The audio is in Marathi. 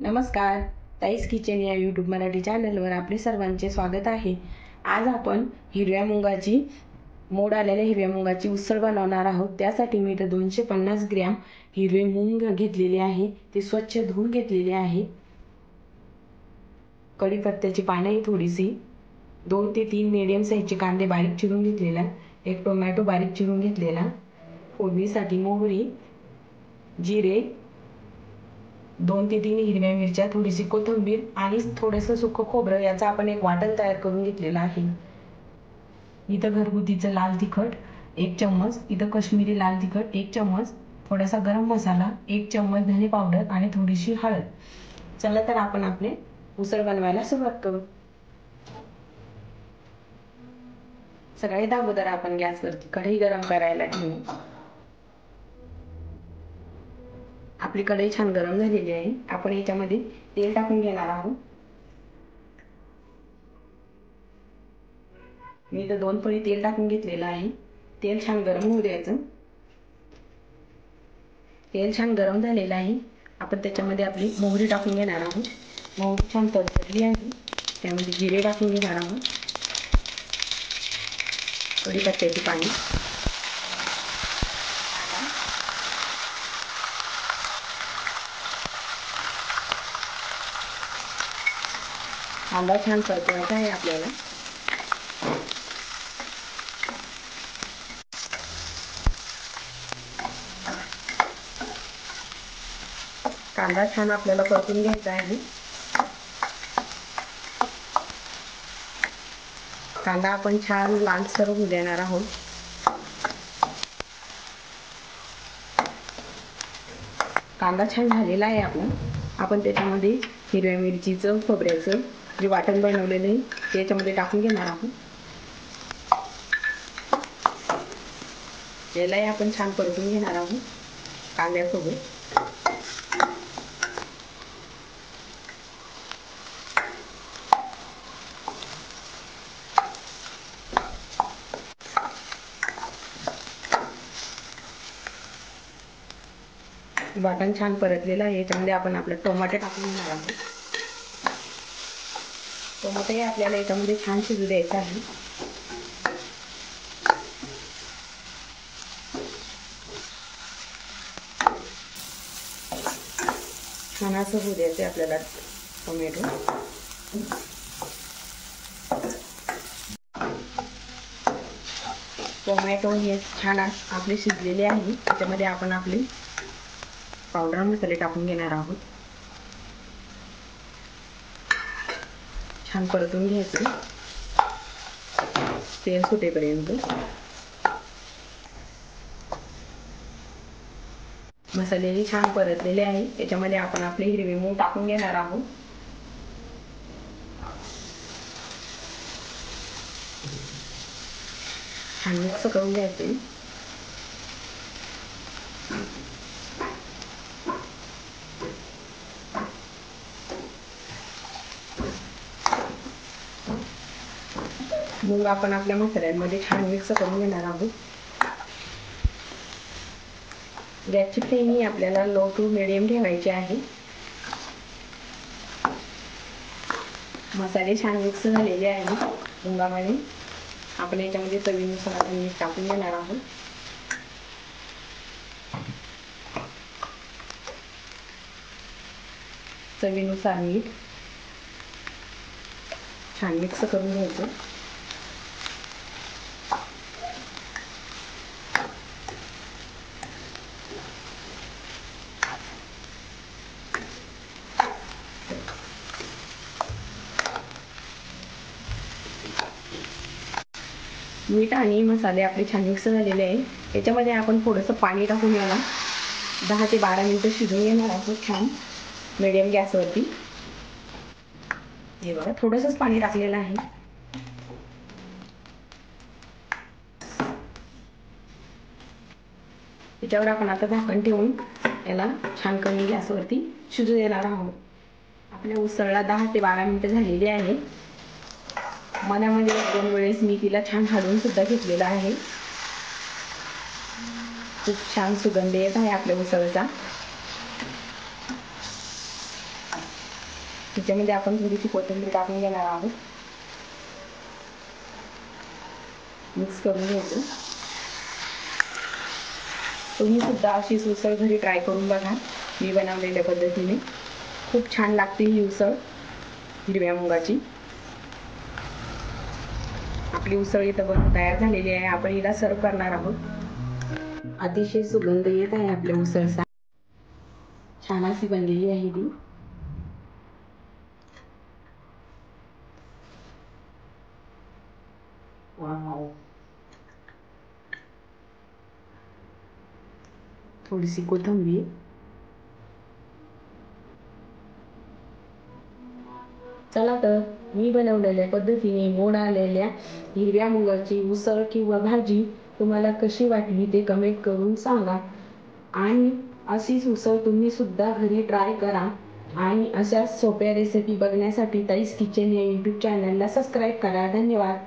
नमस्कार, ताईस किचन या यूट्यूब मराठी चॅनलवर आपले सर्वांचे स्वागत आहे. आज आपण मोड आलेल्या हिरव्या मुगाची उसळ बनवणार आहोत. त्यासाठी मी इथे 250 ग्रॅम हिरवे मूग घेतलेले आहे. ते स्वच्छ धुवून घेतलेले आहे. कढीपत्त्याची पाने थोडीशी, 2 ते 3 मीडियम साईजचे कांदे बारीक चिरून घेतलेला, एक टोमॅटो बारीक चिरून घेतलेला, फोडणीसाठी मोहरी, जिरे, 2 ते 3 हिरव्या मिरच्या, थोडीशी कोथिंबीर आणि थोडंसं सुकं खोबरं याचा आपण एक वाटण तयार करून घेतलेलं आहे. इथं घरगुतीचं लाल तिखट 1 चम्मच, इथं काश्मीरी लाल तिखट 1 चम्मच, थोडासा गरम मसाला 1 चम्मच, धने पावडर आणि थोडीशी हळद. चला तर आपण आपले उसळ बनवायला सुरुवात करू. सगळ्यात अगोदर आपण गॅसवरती कढई गरम करायला ठेवू. आपली कढई छान गरम झालेली आहे. आपण याच्यामध्ये तेल टाकून घेणार आहोत. मी इथं 2 पळी तेल टाकून घेतलेलं आहे. तेल छान गरम होऊ द्यायचं. तेल छान गरम झालेलं आहे. आपण त्याच्यामध्ये आपली मोहरी टाकून घेणार आहोत. मोहरी छान तडतडली आहे. त्यामध्ये जिरे टाकून घेणार आहोत, कढीपत्त्याची पाने, कांदा छान परतवायचा आहे आपल्याला. कांदा छान आपल्याला परतून घ्यायचा आहे. कांदा आपण छान लालसर होऊ देणार आहोत. कांदा छान झालेला आहे आपला. आपण त्याच्यामध्ये हिरव्या मिरचीचं, खोबऱ्याचं जे वाटण बनवलेलं आहे ते याच्यामध्ये टाकून घेणार आहोत. यालाही आपण छान परतून घेणार आहोत कांद्यासोबत. वाटण छान परतलेलं आहे. याच्यामध्ये आपण आपलं टोमॅटो टाकून घेणार आहोत. टोमॅटोही आपल्याला याच्यामध्ये छान शिजू द्यायचं आहे. छान असं होऊ द्यायचं आपल्याला टोमॅटो. टोमॅटो हे छान आपले शिजलेले आहे. त्याच्यामध्ये आपण आपले पावडर मसाले टाकून घेणार आहोत. छान परतून घ्यायचं तेल सुटेपर्यंत. मसालेही छान परतलेले आहे. याच्यामध्ये आपण आपले हिरवे मूग टाकून घेणार आहोत. छान मिक्स करून घ्यायचे. मूग आपण आपल्या मसाल्यांमध्ये छान मिक्स करून घेणार आहोत. गॅसची फ्लेम ही आपल्याला लो टू मिडियम ठेवायची आहे. मसाले छान मिक्स झालेले आहेत मुगामध्ये. आपण याच्यामध्ये चवीनुसार आपण मीठ टाकून घेणार आहोत. चवीनुसार मीठ छान मिक्स करून घ्यायचं. मीठ आणि मसाले आपले छान मिक्स झालेले आहे. याच्यामध्ये आपण थोडंसं पाणी टाकून याला 10 ते 12 मिनिटं शिजवून घेणार आहोत छान मीडियम गॅसवरती. हे बघा, थोडंसंच पाणी टाकलेलं आहे. याच्यावर आपण आता झाकण ठेवून याला छान कमी गॅसवरती शिजू देणार आहोत. आपल्या उसळला 10 ते 12 मिनिटं झालेली आहे. मनामध्ये 2 वेळेस मी तिला छान हलवून सुद्धा घेतलेला आहे. खूप छान सुगंध येत आहे आपल्या उसळचा. त्याच्यामध्ये आपण थोडीशी कोथिंबीर टाकून घेणार आहोत. मिक्स करून घ्यायचं. तुम्ही सुद्धा अशी उसळ घरी ट्राय करून बघा, मी बनवलेल्या पद्धतीने. खूप छान लागते ही उसळ हिरव्या मुगाची. आपली उसळ इथं बनवून तयार झालेली आहे. आपण हिला सर्व करणार आहोत. अतिशय सुगंध येत आहे आपल्या उसळचा. छान अशी बनलेली आहे ती. वाव. थोडीशी कोथिंबीर. चला तर मी बनवलेल्या पद्धतीने मोड आलेल्या हिरव्या मुगाची उसळ किंवा भाजी तुम्हाला कशी वाटली ते कमेंट करून सांगा. आणि अशीच उसळ तुम्ही सुद्धा घरी ट्राय करा. आणि अशा सोप्या रेसिपी बघण्यासाठी ताईस किचन या यूट्यूब चॅनलला सबस्क्राईब करा. धन्यवाद.